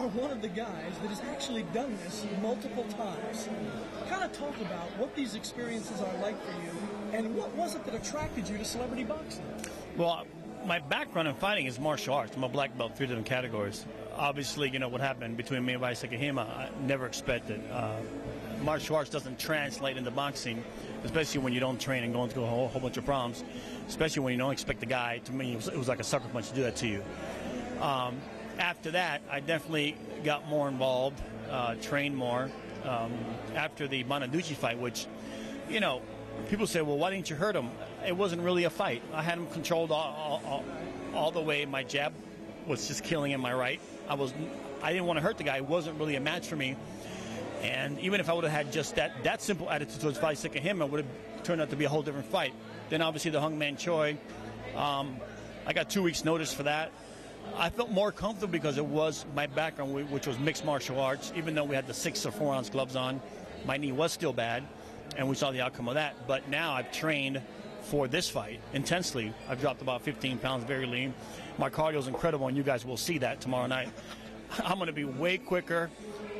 are one of the guys that has actually done this multiple times. Kind of talk about what these experiences are like for you, and what was it that attracted you to celebrity boxing? Well, my background in fighting is martial arts. I'm a black belt, 3 different categories. Obviously, you know, what happened between me and Canseco, I never expected. Martial arts doesn't translate into boxing, especially when you don't train and going through a whole bunch of problems, especially when you don't expect the guy. To me, it was like a sucker punch to do that to you. After that, I definitely got more involved, trained more. After the Bonaducci fight, which, you know, people say, well, why didn't you hurt him? It wasn't really a fight. I had him controlled all the way. My jab was just killing him, my right. I didn't want to hurt the guy. It wasn't really a match for me. And even if I would have had just that simple attitude towards Canseco, it would have turned out to be a whole different fight. Then obviously the Hungman Choi, I got 2 weeks notice for that. I felt more comfortable because it was my background, which was mixed martial arts. Even though we had the 6 or 4 ounce gloves on, my knee was still bad, and we saw the outcome of that. But now I've trained for this fight intensely. I've dropped about 15 pounds, very lean. My cardio is incredible, and you guys will see that tomorrow night. I'm going to be way quicker,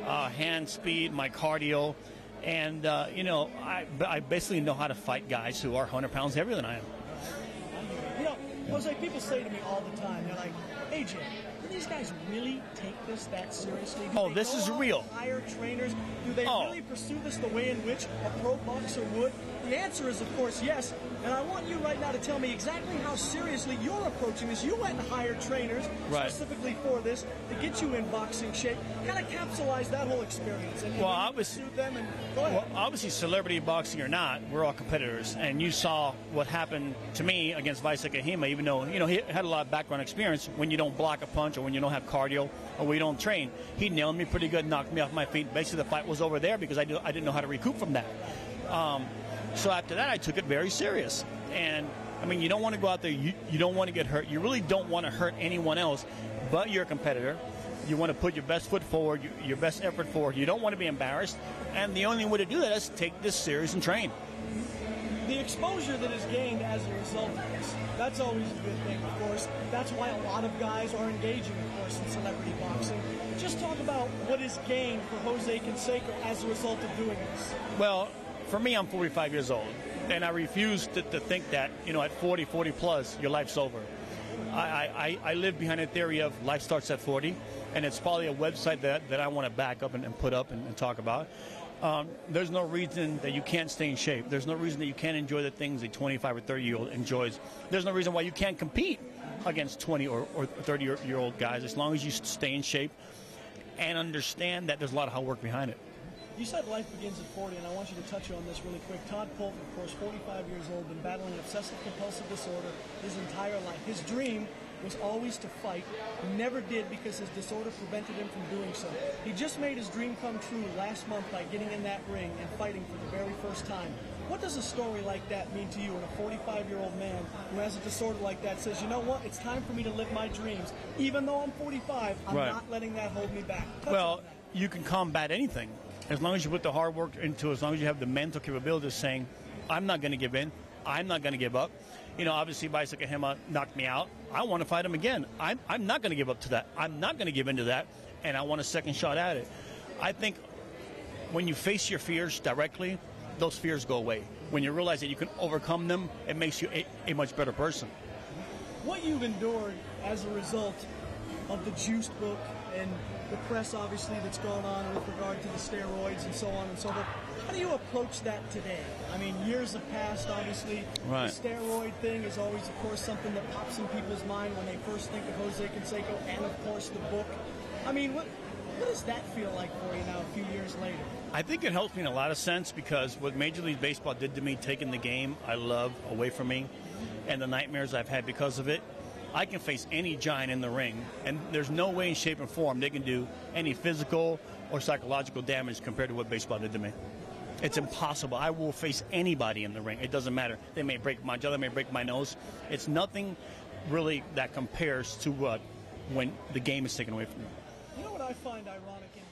hand speed, my cardio, and you know, I basically know how to fight guys who are 100 pounds heavier than I am. You know, Jose, people say to me all the time, they're like, AJ, do these guys really take this that seriously? This is real. Hire trainers? Do they really pursue this the way in which a pro boxer would? The answer is, of course, yes. And I want you right now to tell me exactly how seriously you're approaching this. You went and hired trainers specifically for this to get you in boxing shape. Kind of capsulize that whole experience. And well, obviously, celebrity boxing or not, we're all competitors. And you saw what happened to me against Canseco, even though, you know, he had a lot of background experience. When you don't block a punch, or when you don't have cardio, or when you don't train, he nailed me pretty good, knocked me off my feet. Basically, the fight was over there because I didn't know how to recoup from that. So after that, I took it very serious. And, I mean, you don't want to go out there, you don't want to get hurt. You really don't want to hurt anyone else, but you're a competitor. You want to put your best foot forward, your best effort forward. You don't want to be embarrassed. And the only way to do that is take this serious and train. The exposure that is gained as a result of this, that's always a good thing, of course. That's why a lot of guys are engaging, of course, in celebrity boxing. Just talk about what is gained for Jose Canseco as a result of doing this. Well, for me, I'm 45 years old, and I refuse to think that, you know, at 40 plus, your life's over. I live behind a theory of life starts at 40, and it's probably a website that I want to back up and put up and talk about. There's no reason that you can't stay in shape. There's no reason that you can't enjoy the things a 25 or 30-year-old enjoys. There's no reason why you can't compete against 20 or 30-year-old guys as long as you stay in shape and understand that there's a lot of hard work behind it. You said life begins at 40, and I want you to touch on this really quick. Todd Polton, of course, 45 years old, been battling obsessive-compulsive disorder his entire life. His dream was always to fight. Never did because his disorder prevented him from doing so. He just made his dream come true last month by getting in that ring and fighting for the very first time. What does a story like that mean to you when a 45-year-old man who has a disorder like that says, you know what, it's time for me to live my dreams. Even though I'm 45, I'm not letting that hold me back. Well, you can combat anything. As long as you put the hard work into it, as long as you have the mental capability of saying, I'm not going to give in, I'm not going to give up. You know, obviously, Canseco knocked me out. I want to fight him again. I'm not going to give up to that. I'm not going to give in to that, and I want a second shot at it. I think when you face your fears directly, those fears go away. When you realize that you can overcome them, it makes you a much better person. What you've endured as a result of the Juiced book and the press, obviously, that's going on with regard to the steroids and so on and so forth. How do you approach that today? I mean, years have passed, obviously. The steroid thing is always, of course, something that pops in people's mind when they first think of Jose Canseco and, of course, the book. I mean, what does that feel like for you now a few years later? I think it helps me in a lot of sense because what Major League Baseball did to me, taking the game I love away from me, and the nightmares I've had because of it, I can face any giant in the ring, and there's no way in shape and form they can do any physical or psychological damage compared to what baseball did to me. It's impossible. I will face anybody in the ring. It doesn't matter. They may break my jaw, they may break my nose. It's nothing really that compares to when the game is taken away from you. You know what I find ironic in